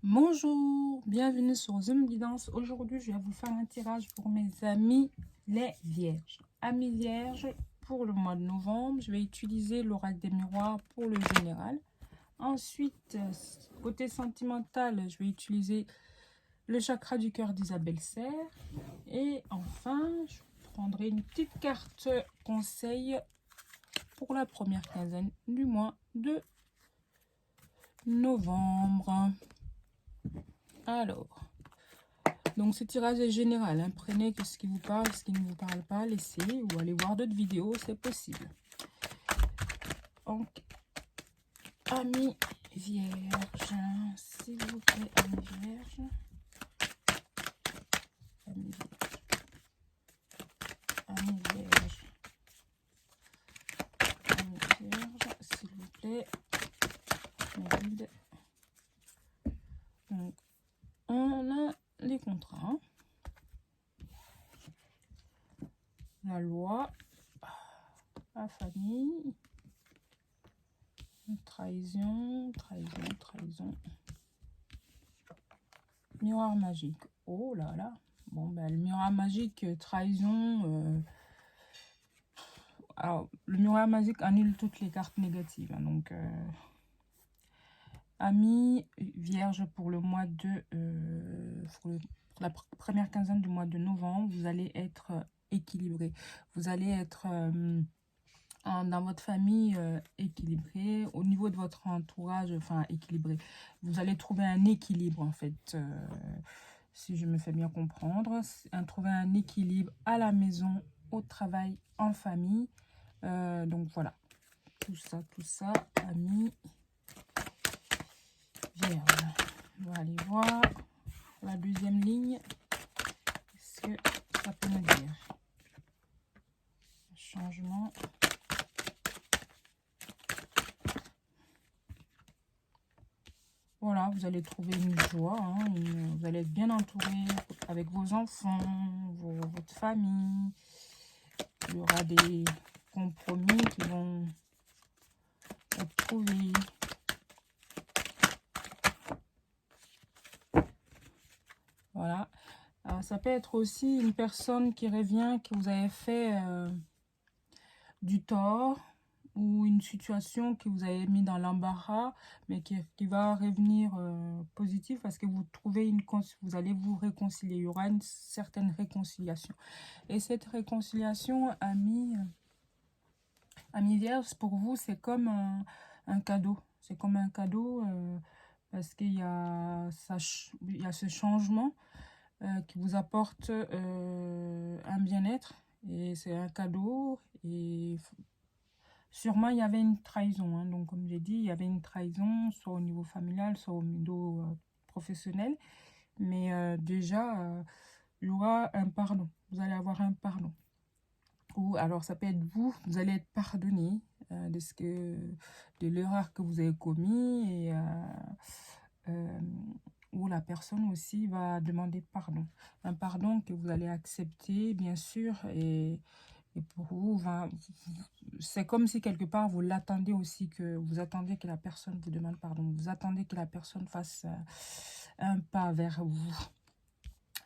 Bonjour, bienvenue sur Zoom Guidance. Aujourd'hui, je vais vous faire un tirage pour mes amis les Vierges. Amis Vierges, pour le mois de novembre, je vais utiliser l'oracle des miroirs pour le général. Ensuite, côté sentimental, je vais utiliser le chakra du cœur d'Isabelle Serre. Et enfin, je prendrai une petite carte conseil pour la première quinzaine du mois de novembre. Alors, donc ce tirage est général, hein. Prenez ce qui vous parle, ce qui ne vous parle pas, laissez ou allez voir d'autres vidéos, c'est possible. Donc, amis vierges, s'il vous plaît, amis vierges. Amis vierges. Amis vierges, s'il vous plaît. Donc, on a les contrats. La loi, la famille, trahison, miroir magique. Oh là là. Bon, ben, le miroir magique, trahison. Alors, le miroir magique annule toutes les cartes négatives. Hein, donc, amis vierge pour le mois de... pour la première quinzaine du mois de novembre, vous allez être équilibré. Vous allez être... dans votre famille équilibré, au niveau de votre entourage, enfin équilibré. Vous allez trouver un équilibre en fait, si je me fais bien comprendre. Trouver un équilibre à la maison, au travail, en famille. Donc voilà, tout ça, amis vierge. On va aller voir la deuxième ligne. Qu'est-ce que ça peut me dire? Changement. Voilà, vous allez trouver une joie, hein, vous allez être bien entouré avec vos enfants, votre famille. Il y aura des compromis qui vont être trouvés. Voilà. Alors, ça peut être aussi une personne qui revient, qui vous avait fait du tort, ou une situation que vous avez mis dans l'embarras, mais qui va revenir positif parce que vous trouvez vous allez vous réconcilier. Il y aura une certaine réconciliation. Et cette réconciliation, amis vierges, pour vous, c'est comme un cadeau. C'est comme un cadeau parce qu'il y a ce changement qui vous apporte un bien-être. Et c'est un cadeau. Et sûrement, il y avait une trahison. Hein. Donc, comme j'ai dit, il y avait une trahison, soit au niveau familial, soit au niveau professionnel. Mais déjà, il y aura un pardon. Vous allez avoir un pardon. Ou alors, ça peut être vous allez être pardonné de l'erreur que vous avez commis. Et où la personne aussi va demander pardon. Un pardon que vous allez accepter, bien sûr, et pour vous, c'est comme si quelque part vous l'attendez aussi, que vous attendez que la personne vous demande pardon. Vous attendez que la personne fasse un pas vers vous,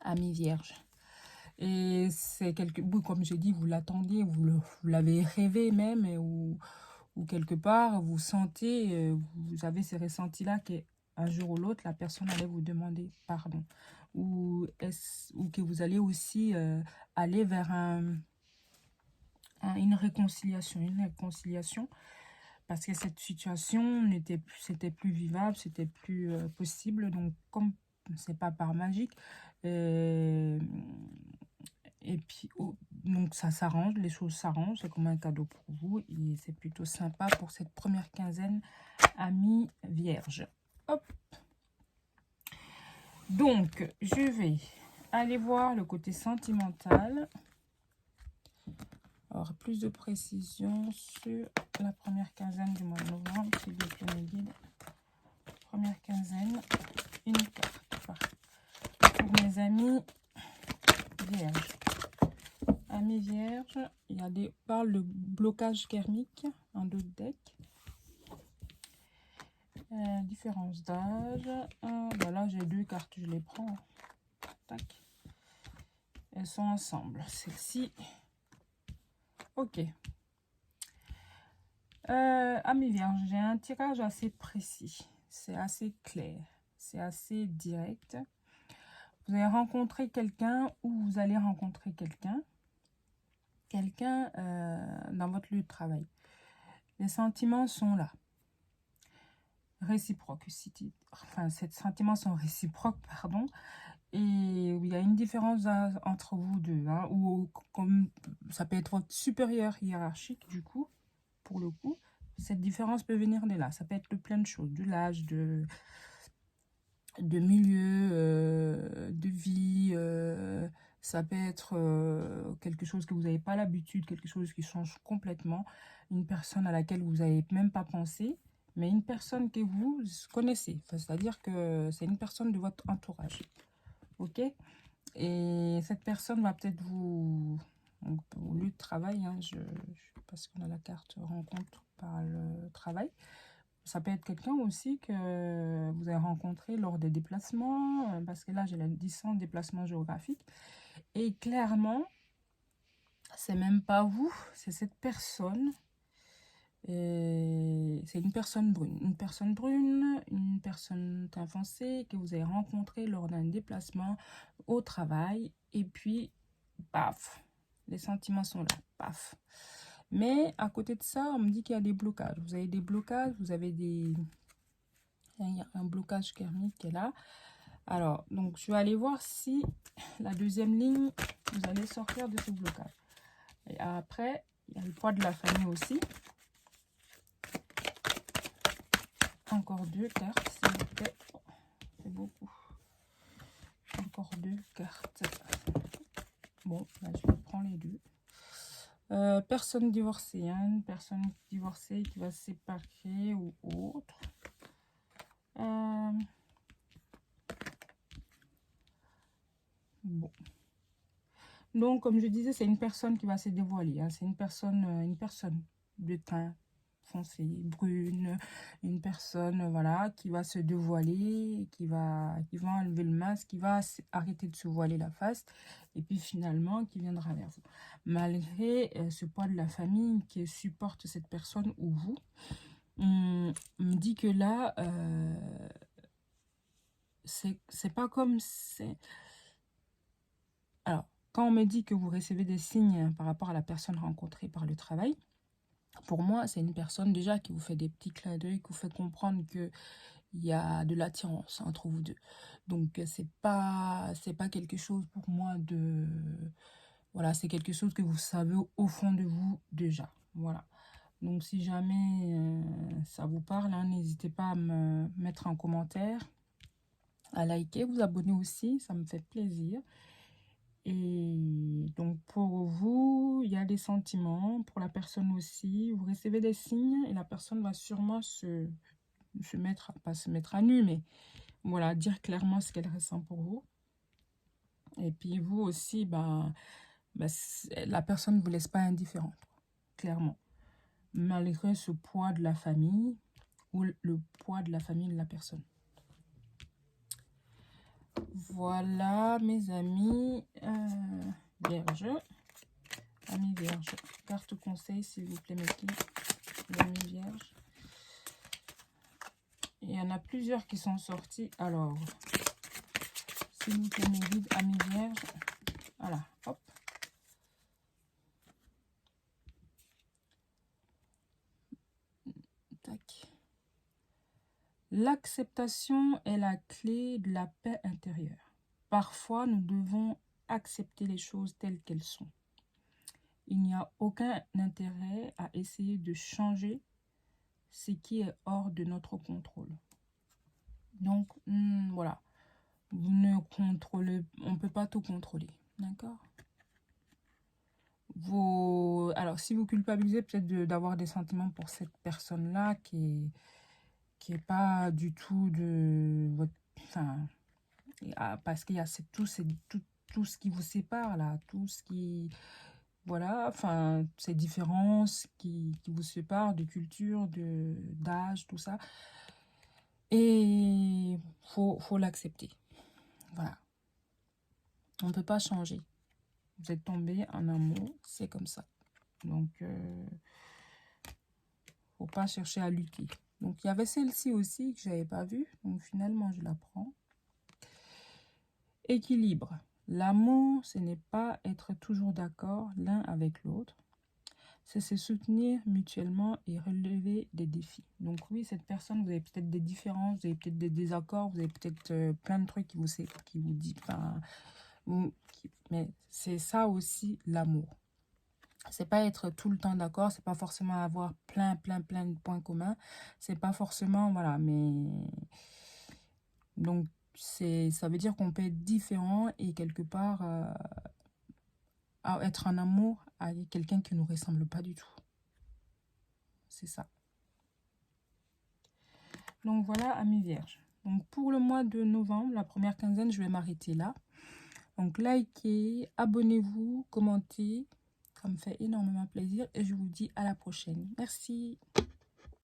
amis vierge. Et c'est comme j'ai dit, vous l'attendiez, vous l'avez rêvé même, ou quelque part vous sentez, vous avez ces ressentis-là qu'un jour ou l'autre, la personne allait vous demander pardon. Ou que vous allez aussi aller vers une réconciliation, parce que cette situation c'était plus vivable, c'était plus possible. Donc comme c'est pas par magique, et puis donc ça s'arrange, les choses s'arrangent, c'est comme un cadeau pour vous et c'est plutôt sympa pour cette première quinzaine, amis vierges. Hop, donc je vais aller voir le côté sentimental. Alors, plus de précision sur la première quinzaine du mois de novembre, s'il vous plaît, mes guides. Première quinzaine, une carte pour mes amis vierges. Amis vierges, il y a parle de blocage karmique en d'autres decks. Différence d'âge. Voilà, Là, j'ai 2 cartes, je les prends. Tac. Elles sont ensemble. Celle-ci. Ok. Amis vierges, j'ai un tirage assez précis. C'est assez clair. C'est assez direct. Vous allez rencontrer quelqu'un ou vous allez rencontrer quelqu'un. Quelqu'un dans votre lieu de travail. Les sentiments sont là. Réciproques. Enfin, ces sentiments sont réciproques, pardon. Et il y a une différence entre vous deux. Hein, ou comme ça peut être votre supérieur hiérarchique, du coup, pour le coup. Cette différence peut venir de là. Ça peut être de plein de choses. De l'âge, de milieu, de vie. Ça peut être quelque chose que vous n'avez pas l'habitude, quelque chose qui change complètement. Une personne à laquelle vous n'avez même pas pensé, mais une personne que vous connaissez. Enfin, c'est-à-dire que c'est une personne de votre entourage. Ok? Et cette personne va peut-être vous... Donc, au lieu de travail, hein, parce qu'on a la carte rencontre par le travail. Ça peut être quelqu'un aussi que vous avez rencontré lors des déplacements, parce que là, j'ai la distance déplacement géographique. Et clairement, c'est même pas vous, c'est cette personne. C'est une personne brune. Une personne teint foncé que vous avez rencontré lors d'un déplacement au travail. Et puis, paf, les sentiments sont là, paf. Mais à côté de ça, on me dit qu'il y a des blocages. Vous avez des blocages, vous avez des... Il y a un blocage karmique qui est là. Alors, donc, je vais aller voir si la deuxième ligne, vous allez sortir de ce blocage. Et après, il y a le poids de la famille aussi. Encore 2 cartes, s'il vous plaît. Oh, c'est beaucoup. Encore 2 cartes. Bon, là, je prends les 2. Personne divorcée, hein, une personne divorcée qui va se séparer ou autre. Bon. Donc, comme je disais, c'est une personne qui va se dévoiler. Hein. C'est une personne de teint foncé, brune, une personne, voilà, qui va se dévoiler, qui va enlever le masque, qui va arrêter de se voiler la face, et puis finalement, qui viendra vers vous. Malgré ce poids de la famille qui supporte cette personne ou vous, on me dit que là, c'est pas comme... Alors, quand on me dit que vous recevez des signes par rapport à la personne rencontrée par le travail, pour moi, c'est une personne déjà qui vous fait des petits clins d'œil, qui vous fait comprendre qu'il y a de l'attirance entre vous deux. Donc, c'est pas quelque chose pour moi de... Voilà, c'est quelque chose que vous savez au fond de vous déjà. Voilà. Donc, si jamais ça vous parle, hein, n'hésitez pas à me mettre un commentaire, à liker, vous abonner aussi, ça me fait plaisir. Et donc, pour vous, il y a des sentiments. Pour la personne aussi, vous recevez des signes et la personne va sûrement pas se mettre à nu, mais voilà, dire clairement ce qu'elle ressent pour vous. Et puis, vous aussi, la personne ne vous laisse pas indifférente, clairement. Malgré ce poids de la famille ou le poids de la famille de la personne. Voilà, mes amis. Vierge. Amis vierges, carte conseil s'il vous plaît, mes amis vierges. Il y en a plusieurs qui sont sortis. Alors, s'il vous plaît, mes guides, amis vierges. Voilà, hop. Tac. L'acceptation est la clé de la paix intérieure. Parfois, nous devons accepter les choses telles qu'elles sont. Il n'y a aucun intérêt à essayer de changer ce qui est hors de notre contrôle. Donc, voilà. Vous ne contrôlez... On ne peut pas tout contrôler. D'accord? Alors, si vous culpabilisez peut-être d'avoir des sentiments pour cette personne-là qui est pas du tout de votre... Enfin, parce qu'il y a tout ce qui vous sépare, là. Tout ce qui... Voilà, enfin, ces différences qui vous séparent de culture, d'âge, tout ça. Et faut l'accepter. Voilà. On ne peut pas changer. Vous êtes tombé en amour, c'est comme ça. Donc, faut pas chercher à lutter. Donc, il y avait celle-ci aussi que j'avais pas vue. Donc, finalement, je la prends. Équilibre. L'amour, ce n'est pas être toujours d'accord l'un avec l'autre. C'est se soutenir mutuellement et relever des défis. Donc oui, cette personne, vous avez peut-être des différences, vous avez peut-être des désaccords, vous avez peut-être plein de trucs qui vous disent, enfin, mais c'est ça aussi l'amour. C'est pas être tout le temps d'accord, c'est pas forcément avoir plein de points communs, c'est pas forcément, voilà, mais donc ça veut dire qu'on peut être différent et quelque part être en amour avec quelqu'un qui ne nous ressemble pas du tout. C'est ça. Donc voilà, amis vierges. Donc pour le mois de novembre, la première quinzaine, je vais m'arrêter là. Donc likez, abonnez-vous, commentez. Ça me fait énormément plaisir et je vous dis à la prochaine. Merci.